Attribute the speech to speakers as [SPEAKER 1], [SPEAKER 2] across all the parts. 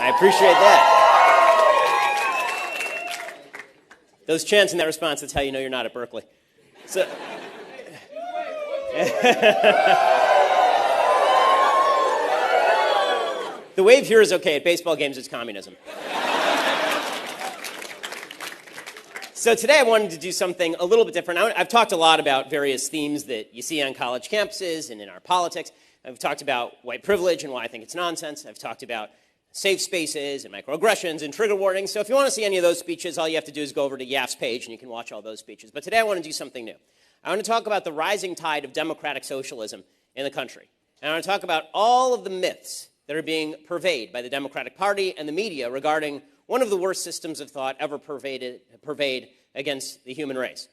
[SPEAKER 1] I appreciate that. Those chants in that response, that's how you know you're not at Berkeley. So, the wave here is okay. At baseball games, it's communism. So today I wanted to do something a little bit different. I've talked a lot about various themes that you see on college campuses and in our politics. I've talked about white privilege and why I think it's nonsense. I've talked about safe spaces and microaggressions and trigger warnings. So if you want to see any of those speeches, all you have to do is go over to YAF's page and you can watch all those speeches. But today I want to do something new. I want to talk about the rising tide of democratic socialism in the country. And I want to talk about all of the myths that are being purveyed by the Democratic Party and the media regarding one of the worst systems of thought ever purveyed against the human race.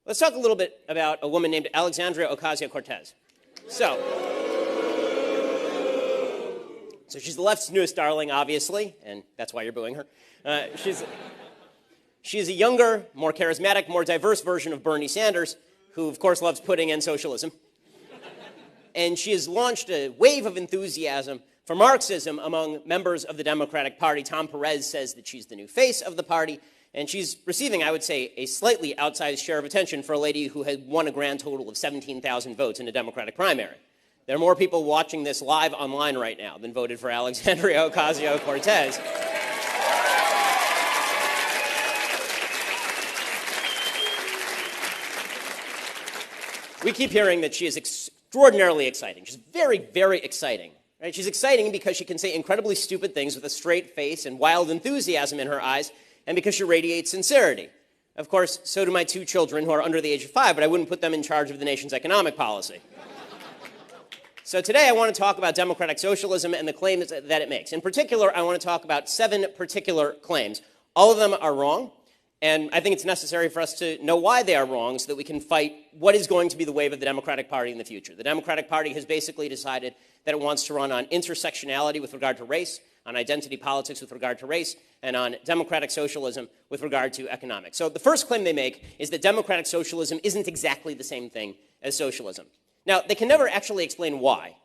[SPEAKER 1] Let's talk a little bit about a woman named Alexandria Ocasio Cortez. So she's the left's newest darling, obviously, and that's why you're booing her. She's a younger, more charismatic, more diverse version of Bernie Sanders, who, of course, loves pudding and socialism. And she has launched a wave of enthusiasm for Marxism among members of the Democratic Party. Tom Perez says that she's the new face of the party, and she's receiving, I would say, a slightly outsized share of attention for a lady who had won a grand total of 17,000 votes in a Democratic primary. There are more people watching this live online right now than voted for Alexandria Ocasio-Cortez. We keep hearing that she is extraordinarily exciting. She's very, very exciting. Right? She's exciting because she can say incredibly stupid things with a straight face and wild enthusiasm in her eyes, and because she radiates sincerity. Of course, so do my two children who are under the age of 5, but I wouldn't put them in charge of the nation's economic policy. So today I want to talk about democratic socialism and the claims that it makes. In particular, I want to talk about 7 particular claims. All of them are wrong, and I think it's necessary for us to know why they are wrong so that we can fight what is going to be the wave of the Democratic Party in the future. The Democratic Party has basically decided that it wants to run on intersectionality with regard to race, on identity politics with regard to race, and on democratic socialism with regard to economics. So the first claim they make is that democratic socialism isn't exactly the same thing as socialism. Now, they can never actually explain why.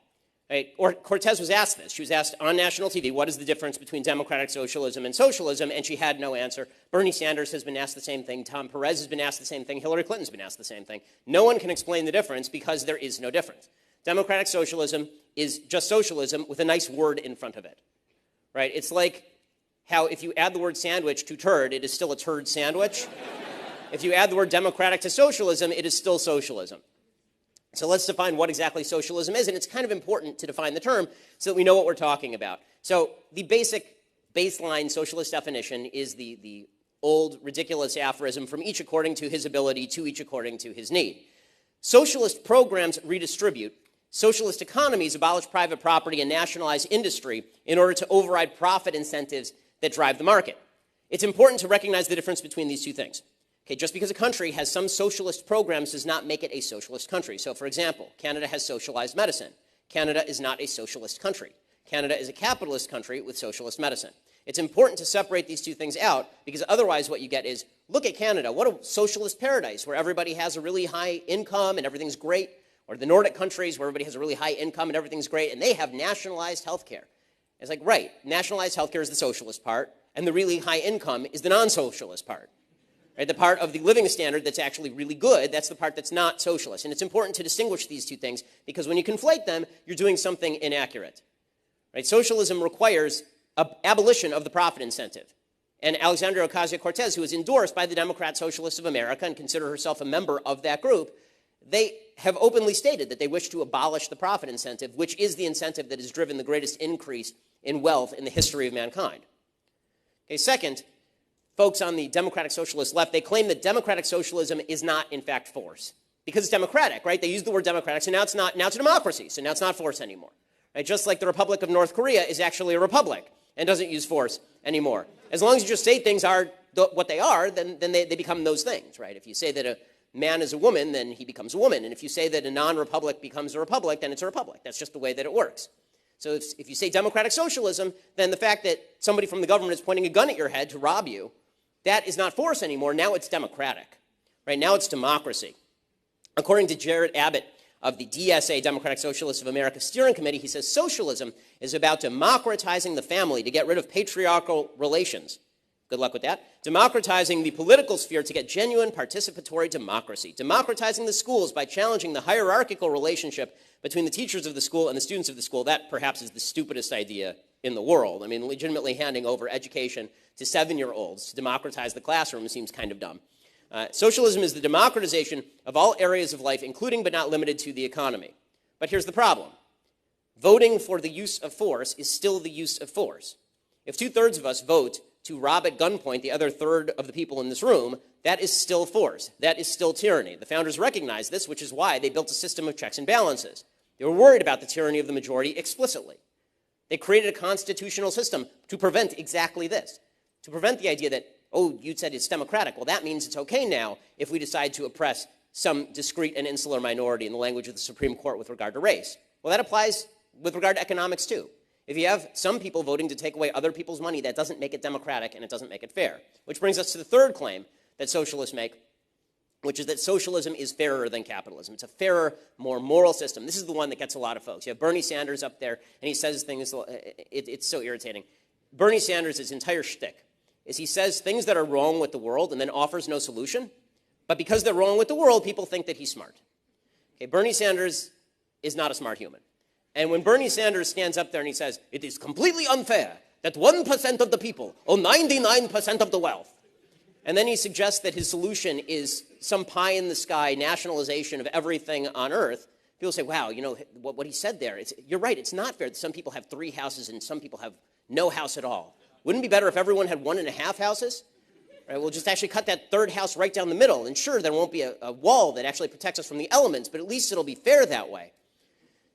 [SPEAKER 1] Right? Or Cortez was asked this. She was asked on national TV, what is the difference between democratic socialism and socialism? And she had no answer. Bernie Sanders has been asked the same thing. Tom Perez has been asked the same thing. Hillary Clinton's been asked the same thing. No one can explain the difference because there is no difference. Democratic socialism is just socialism with a nice word in front of it. Right? It's like how if you add the word sandwich to turd, it is still a turd sandwich. If you add the word democratic to socialism, it is still socialism. So let's define what exactly socialism is, and it's kind of important to define the term so that we know what we're talking about. So the basic baseline socialist definition is the old ridiculous aphorism, from each according to his ability, to each according to his need. Socialist programs redistribute. Socialist economies abolish private property and nationalize industry in order to override profit incentives that drive the market. It's important to recognize the difference between these two things. Okay, just because a country has some socialist programs does not make it a socialist country. So, for example, Canada has socialized medicine. Canada is not a socialist country. Canada is a capitalist country with socialist medicine. It's important to separate these two things out because otherwise what you get is, look at Canada, what a socialist paradise where everybody has a really high income and everything's great, or the Nordic countries where everybody has a really high income and everything's great, and they have nationalized health care. It's like, right, nationalized health care is the socialist part, and the really high income is the non-socialist part. Right? The part of the living standard that's actually really good, that's the part that's not socialist. And it's important to distinguish these two things because when you conflate them, you're doing something inaccurate. Right? Socialism requires abolition of the profit incentive. And Alexandria Ocasio-Cortez, who is endorsed by the Democrat Socialists of America and consider herself a member of that group, they have openly stated that they wish to abolish the profit incentive, which is the incentive that has driven the greatest increase in wealth in the history of mankind. Okay, second, folks on the democratic socialist left, they claim that democratic socialism is not, in fact, force. Because it's democratic, right? They use the word democratic, so now it's not, now it's a democracy, so now it's not force anymore. Right? Just like the Republic of North Korea is actually a republic and doesn't use force anymore. As long as you just say things are what they are, then they become those things, right? If you say that a man is a woman, then he becomes a woman. And if you say that a non-republic becomes a republic, then it's a republic. That's just the way that it works. So if you say democratic socialism, then the fact that somebody from the government is pointing a gun at your head to rob you, that is not force anymore. Now it's democratic. Right? Now it's democracy. According to Jared Abbott of the DSA, Democratic Socialists of America Steering Committee. He says socialism is about democratizing the family to get rid of patriarchal relations. Good luck with that. Democratizing the political sphere to get genuine participatory democracy. Democratizing the schools by challenging the hierarchical relationship between the teachers of the school and the students of the school. That perhaps is the stupidest idea in the world. I mean, legitimately handing over education to 7-year-olds to democratize the classroom seems kind of dumb. Socialism is the democratization of all areas of life, including but not limited to the economy. But here's the problem. Voting for the use of force is still the use of force. If 2/3 of us vote to rob at gunpoint the other third of the people in this room, that is still force. That is still tyranny. The founders recognized this, which is why they built a system of checks and balances. They were worried about the tyranny of the majority explicitly. They created a constitutional system to prevent exactly this, to prevent the idea that, oh, you said it's democratic. Well, that means it's okay now if we decide to oppress some discrete and insular minority in the language of the Supreme Court with regard to race. Well, that applies with regard to economics, too. If you have some people voting to take away other people's money, that doesn't make it democratic and it doesn't make it fair. Which brings us to the third claim that socialists make, which is that socialism is fairer than capitalism. It's a fairer, more moral system. This is the one that gets a lot of folks. You have Bernie Sanders up there, and he says things, it's so irritating. Bernie Sanders' entire shtick is he says things that are wrong with the world and then offers no solution, but because they're wrong with the world, people think that he's smart. Okay, Bernie Sanders is not a smart human. And when Bernie Sanders stands up there and he says, it is completely unfair that 1% of the people own 99% of the wealth, and then he suggests that his solution is some pie-in-the-sky nationalization of everything on earth, people say, wow, you know, what he said there, you're right, it's not fair that some people have 3 houses and some people have no house at all. Wouldn't it be better if everyone had 1.5 houses? Right, we'll just actually cut that third house right down the middle, and sure, there won't be a wall that actually protects us from the elements, but at least it'll be fair that way.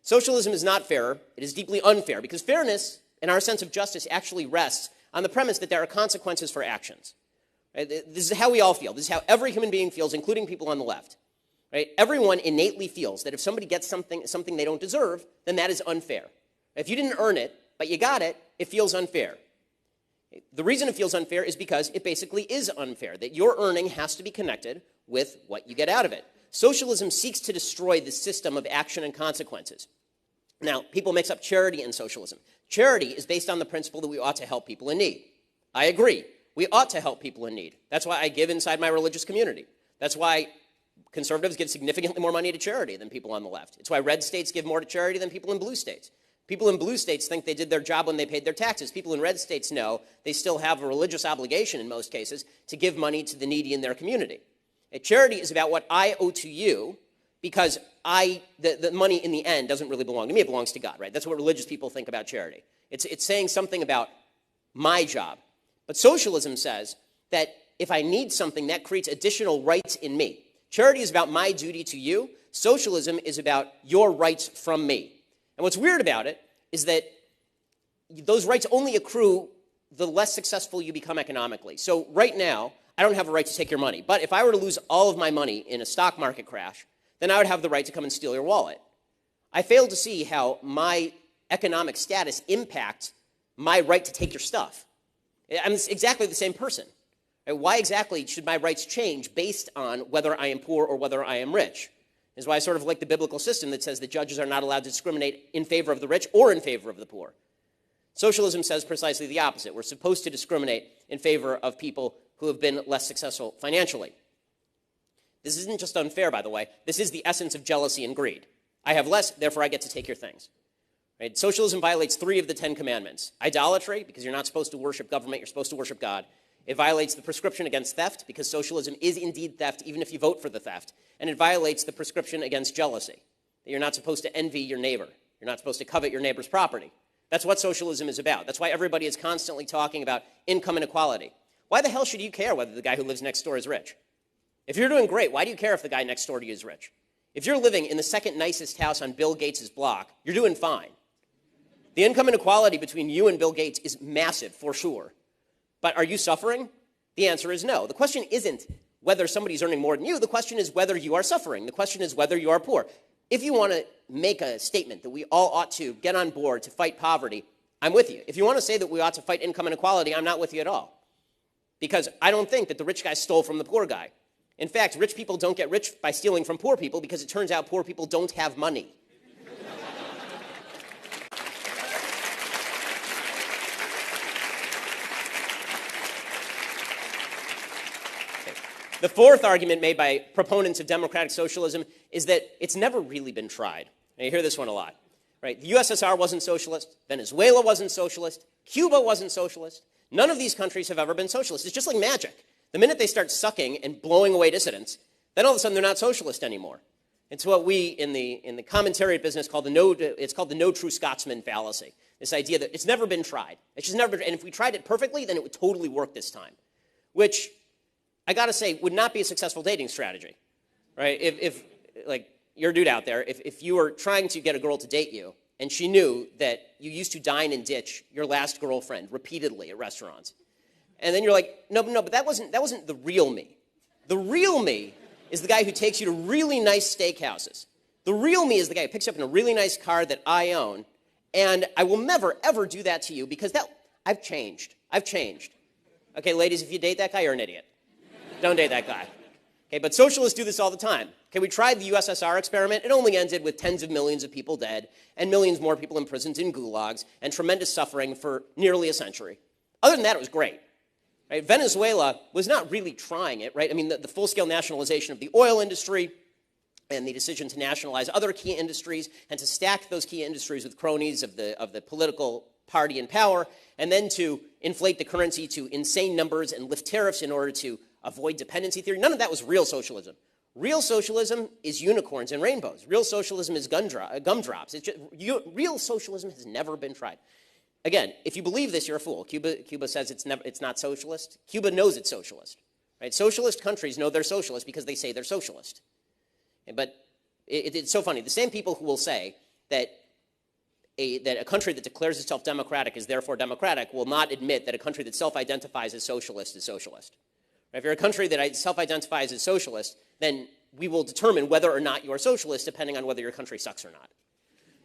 [SPEAKER 1] Socialism is not fairer. It is deeply unfair, because fairness and our sense of justice actually rests on the premise that there are consequences for actions. Right? This is how we all feel. This is how every human being feels, including people on the left. Right? Everyone innately feels that if somebody gets something they don't deserve, then that is unfair. If you didn't earn it, but you got it, it feels unfair. The reason it feels unfair is because it basically is unfair, that your earning has to be connected with what you get out of it. Socialism seeks to destroy the system of action and consequences. Now, people mix up charity and socialism. Charity is based on the principle that we ought to help people in need. I agree. We ought to help people in need. That's why I give inside my religious community. That's why conservatives give significantly more money to charity than people on the left. It's why red states give more to charity than people in blue states. People in blue states think they did their job when they paid their taxes. People in red states know they still have a religious obligation in most cases to give money to the needy in their community. Charity is about what I owe to you, because the money in the end doesn't really belong to me. It belongs to God, right? That's what religious people think about charity. It's saying something about my job. But socialism says that if I need something, that creates additional rights in me. Charity is about my duty to you. Socialism is about your rights from me. And what's weird about it is that those rights only accrue the less successful you become economically. So right now, I don't have a right to take your money. But if I were to lose all of my money in a stock market crash, then I would have the right to come and steal your wallet. I fail to see how my economic status impacts my right to take your stuff. I'm exactly the same person. Why exactly should my rights change based on whether I am poor or whether I am rich? This is why I sort of like the biblical system that says that judges are not allowed to discriminate in favor of the rich or in favor of the poor. Socialism says precisely the opposite. We're supposed to discriminate in favor of people who have been less successful financially. This isn't just unfair, by the way. This is the essence of jealousy and greed. I have less, therefore I get to take your things. Right? Socialism violates 3 of the 10 commandments. Idolatry, because you're not supposed to worship government, you're supposed to worship God. It violates the prescription against theft, because socialism is indeed theft, even if you vote for the theft. And it violates the prescription against jealousy, that you're not supposed to envy your neighbor. You're not supposed to covet your neighbor's property. That's what socialism is about. That's why everybody is constantly talking about income inequality. Why the hell should you care whether the guy who lives next door is rich? If you're doing great, why do you care if the guy next door to you is rich? If you're living in the second nicest house on Bill Gates' block, you're doing fine. The income inequality between you and Bill Gates is massive, for sure. But are you suffering? The answer is no. The question isn't whether somebody's earning more than you. The question is whether you are suffering. The question is whether you are poor. If you want to make a statement that we all ought to get on board to fight poverty, I'm with you. If you want to say that we ought to fight income inequality, I'm not with you at all. Because I don't think that the rich guy stole from the poor guy. In fact, rich people don't get rich by stealing from poor people because it turns out poor people don't have money. The fourth argument made by proponents of democratic socialism is that it's never really been tried. And you hear this one a lot. Right? The USSR wasn't socialist. Venezuela wasn't socialist. Cuba wasn't socialist. None of these countries have ever been socialist. It's just like magic. The minute they start sucking and blowing away dissidents, then all of a sudden they're not socialist anymore. It's what we in the commentary business call it's called the no true Scotsman fallacy. This idea that it's never been tried. It's just never, and if we tried it perfectly, then it would totally work this time. Which, I got to say, would not be a successful dating strategy. Right? If like, you're a dude out there, if you were trying to get a girl to date you, and she knew that you used to dine and ditch your last girlfriend repeatedly at restaurants, and then you're like, no, but that wasn't the real me. The real me is the guy who takes you to really nice steakhouses. The real me is the guy who picks you up in a really nice car that I own, and I will never, ever do that to you because I've changed. I've changed. Okay, ladies, if you date that guy, you're an idiot. Don't date that guy. Okay, but socialists do this all the time. Okay, we tried the USSR experiment. It only ended with tens of millions of people dead and millions more people imprisoned in gulags and tremendous suffering for nearly a century. Other than that, it was great. Right? Venezuela was not really trying it, right? I mean, the full-scale nationalization of the oil industry and the decision to nationalize other key industries and to stack those key industries with cronies of the political party in power, and then to inflate the currency to insane numbers and lift tariffs in order to avoid dependency theory. None of that was real socialism. Real socialism is unicorns and rainbows. Real socialism is gumdrops. Real socialism has never been tried. Again, if you believe this, you're a fool. Cuba says it's not socialist. Cuba knows it's socialist. Right? Socialist countries know they're socialist because they say they're socialist. But it's so funny. The same people who will say that a country that declares itself democratic is therefore democratic will not admit that a country that self-identifies as socialist is socialist. If you're a country that self-identifies as socialist, then we will determine whether or not you are socialist depending on whether your country sucks or not.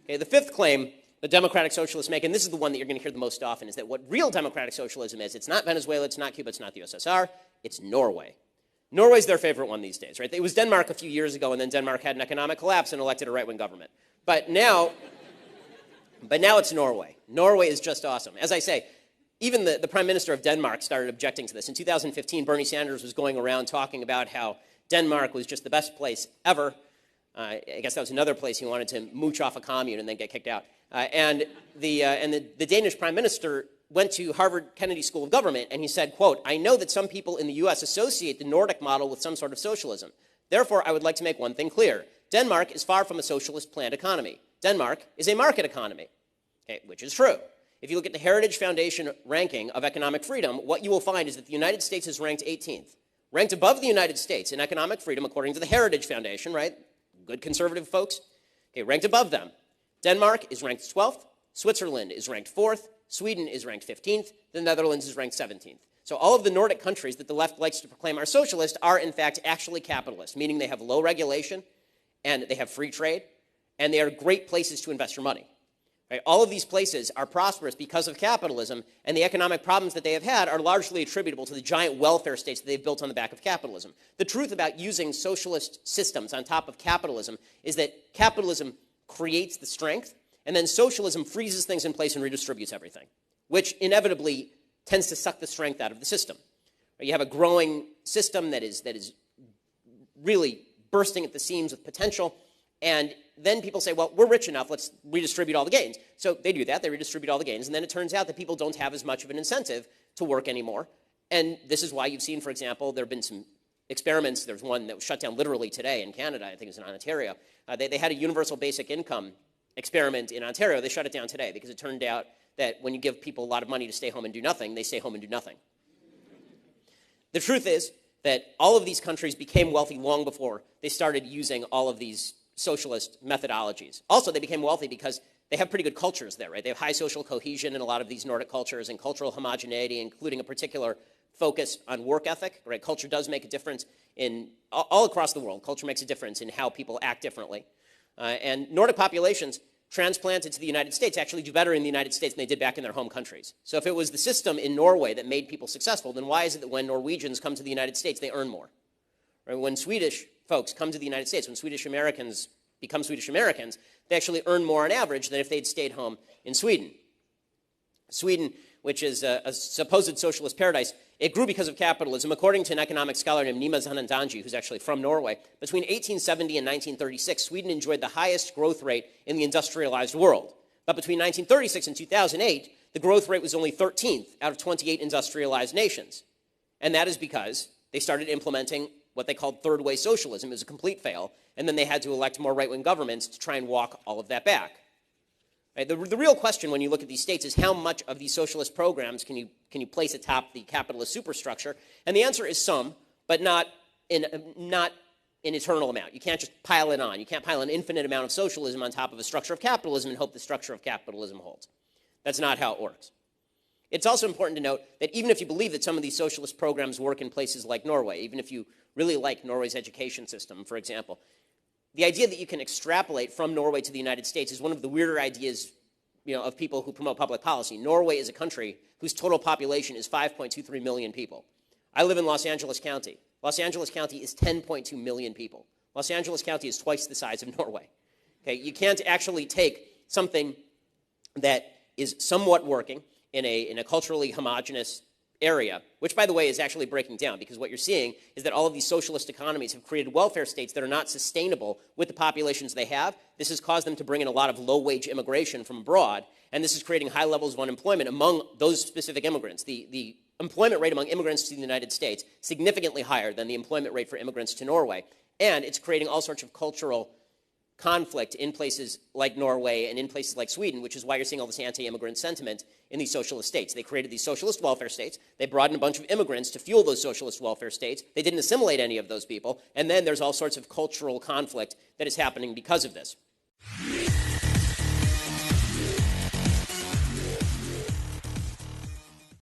[SPEAKER 1] Okay, the fifth claim the democratic socialists make, and this is the one that you're going to hear the most often, is that what real democratic socialism is, it's not Venezuela, it's not Cuba, it's not the USSR, it's Norway. Norway's their favorite one these days, right? It was Denmark a few years ago, and then Denmark had an economic collapse and elected a right-wing government. But now it's Norway. Norway is just awesome. As I say, even the Prime Minister of Denmark started objecting to this. In 2015, Bernie Sanders was going around talking about how Denmark was just the best place ever. I guess that was another place he wanted to mooch off a commune and then get kicked out. And the Danish Prime Minister went to Harvard Kennedy School of Government, and he said, quote, "I know that some people in the U.S. associate the Nordic model with some sort of socialism. Therefore, I would like to make one thing clear. Denmark is far from a socialist planned economy. Denmark is a market economy," okay, which is true. If you look at the Heritage Foundation ranking of economic freedom, what you will find is that the United States is ranked 18th. Ranked above the United States in economic freedom, according to the Heritage Foundation, right? Good conservative folks. Okay, ranked above them. Denmark is ranked 12th. Switzerland is ranked 4th. Sweden is ranked 15th. The Netherlands is ranked 17th. So all of the Nordic countries that the left likes to proclaim are socialist are, in fact, actually capitalist, meaning they have low regulation, and they have free trade, and they are great places to invest your money. Right? All of these places are prosperous because of capitalism, and the economic problems that they have had are largely attributable to the giant welfare states that they've built on the back of capitalism. The truth about using socialist systems on top of capitalism is that capitalism creates the strength, and then socialism freezes things in place and redistributes everything, which inevitably tends to suck the strength out of the system. Right? You have a growing system that is really bursting at the seams with potential, and then people say, well, we're rich enough, let's redistribute all the gains. So they do that, they redistribute all the gains, and then it turns out that people don't have as much of an incentive to work anymore. And this is why you've seen, for example, there have been some experiments. There's one that was shut down literally today in Canada, I think it was in Ontario. They had a universal basic income experiment in Ontario. They shut it down today because it turned out that when you give people a lot of money to stay home and do nothing, they stay home and do nothing. The truth is that all of these countries became wealthy long before they started using all of these socialist methodologies. Also, they became wealthy because they have pretty good cultures there, right? They have high social cohesion in a lot of these Nordic cultures and cultural homogeneity, including a particular focus on work ethic, right? Culture does make a difference in all across the world. Culture makes a difference in how people act differently. And Nordic populations transplanted to the United States actually do better in the United States than they did back in their home countries. So if it was the system in Norway that made people successful, then why is it that when Norwegians come to the United States, they earn more? Right? When Swedish folks come to the United States, when Swedish Americans become Swedish Americans, they actually earn more on average than if they'd stayed home in Sweden. Sweden, which is a supposed socialist paradise, it grew because of capitalism. According to an economic scholar named Nima Zanandanji, who's actually from Norway, between 1870 and 1936, Sweden enjoyed the highest growth rate in the industrialized world. But between 1936 and 2008, the growth rate was only 13th out of 28 industrialized nations. And that is because they started implementing what they called third-way socialism. It was a complete fail, and then they had to elect more right-wing governments to try and walk all of that back. Right? The real question when you look at these states is how much of these socialist programs can you place atop the capitalist superstructure? And the answer is some, but not in an eternal amount. You can't just pile it on. You can't pile an infinite amount of socialism on top of a structure of capitalism and hope the structure of capitalism holds. That's not how it works. It's also important to note that even if you believe that some of these socialist programs work in places like Norway, even if you really like Norway's education system, for example, the idea that you can extrapolate from Norway to the United States is one of the weirder ideas, of people who promote public policy. Norway is a country whose total population is 5.23 million people. I live in Los Angeles County. Los Angeles County is 10.2 million people. Los Angeles County is twice the size of Norway. Okay, you can't actually take something that is somewhat working in a culturally homogenous area, which, by the way, is actually breaking down, because what you're seeing is that all of these socialist economies have created welfare states that are not sustainable with the populations they have. This has caused them to bring in a lot of low-wage immigration from abroad, and this is creating high levels of unemployment among those specific immigrants. The employment rate among immigrants to the United States is significantly higher than the employment rate for immigrants to Norway, and it's creating all sorts of cultural conflict in places like Norway and in places like Sweden, which is why you're seeing all this anti-immigrant sentiment in these socialist states. They created these socialist welfare states. They brought in a bunch of immigrants to fuel those socialist welfare states. They didn't assimilate any of those people. And then there's all sorts of cultural conflict that is happening because of this.